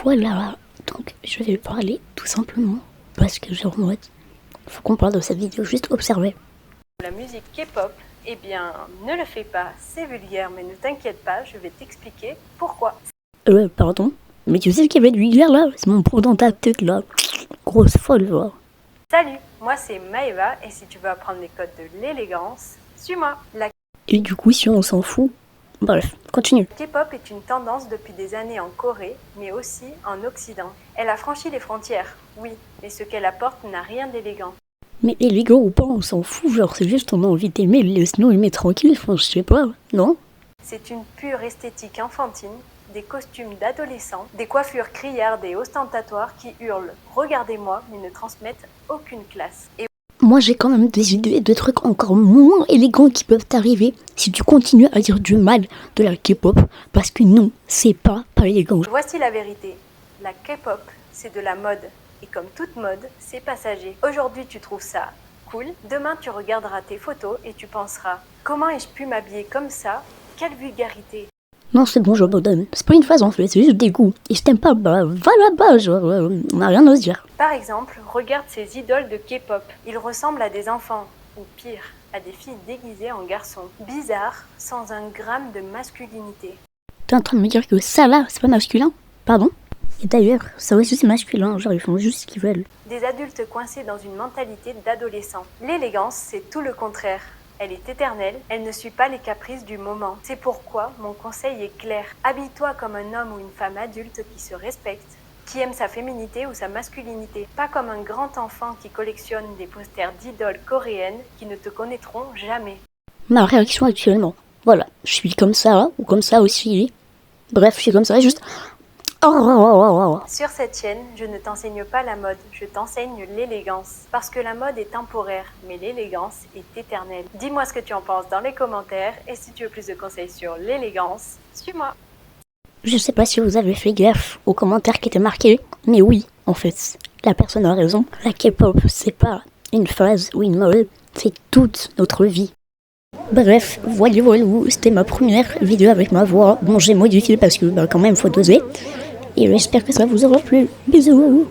voilà, donc je vais parler tout simplement parce que genre en fait, faut qu'on parle de cette vidéo, juste observer. La musique K-pop, eh bien, ne le fais pas, c'est vulgaire, mais ne t'inquiète pas, je vais t'expliquer pourquoi. Pardon, mais tu sais ce qu'il y avait de vulgaire là? C'est mon pro dans ta tête là, grosse folle, genre. Salut, moi c'est Maëva, et si tu veux apprendre les codes de l'élégance, suis-moi. La Et du coup, si on s'en fout, bref, continue. K-pop est une tendance depuis des années en Corée, mais aussi en Occident. Elle a franchi les frontières, oui, mais ce qu'elle apporte n'a rien d'élégant. Mais élégant ou pas, on s'en fout, genre c'est juste on a envie d'aimer, laisse-nous aimer tranquille, enfin je sais pas, non? C'est une pure esthétique enfantine, des costumes d'adolescents, des coiffures criardes et ostentatoires qui hurlent « Regardez-moi » mais ne transmettent aucune classe. Et Moi j'ai quand même des idées de trucs encore moins élégants qui peuvent t'arriver si tu continues à dire du mal de la K-pop, parce que non, c'est pas élégant. voici la vérité, la K-pop, c'est de la mode. Et comme toute mode, c'est passager. Aujourd'hui, tu trouves ça cool. Demain, tu regarderas tes photos et tu penseras « Comment ai-je pu m'habiller comme ça? Quelle vulgarité !» Non, c'est bon, j'abandonne. C'est pas une phase en fait, c'est juste des goûts. Et si t'aimes pas, bah va là-bas, genre, on a rien à se dire. Par exemple, regarde ces idoles de K-pop. Ils ressemblent à des enfants, ou pire, à des filles déguisées en garçons. Bizarres, sans un gramme de masculinité. T'es en train de me dire que ça là, c'est pas masculin? Pardon? Et d'ailleurs, ça aussi c'est masculin, genre ils font juste ce qu'ils veulent. Des adultes coincés dans une mentalité d'adolescents. L'élégance, c'est tout le contraire. Elle est éternelle, elle ne suit pas les caprices du moment. C'est pourquoi mon conseil est clair. Habille-toi comme un homme ou une femme adulte qui se respecte, qui aime sa féminité ou sa masculinité. Pas comme un grand enfant qui collectionne des posters d'idoles coréennes qui ne te connaîtront jamais. Ma réaction actuellement, voilà, je suis comme ça, ou comme ça aussi. Bref, je suis comme ça, juste... Sur cette chaîne, je ne t'enseigne pas la mode, je t'enseigne l'élégance. Parce que la mode est temporaire, mais l'élégance est éternelle. Dis-moi ce que tu en penses dans les commentaires, et si tu veux plus de conseils sur l'élégance, suis-moi. Je sais pas si vous avez fait gaffe aux commentaires qui étaient marqués, mais oui, en fait, la personne a raison. La K-pop, c'est pas une phase ou une mode, c'est toute notre vie. Bref, voilà, c'était ma première vidéo avec ma voix. Bon, j'ai modifié parce que quand même, faut doser. Et j'espère que ça vous aura plu. Bisous.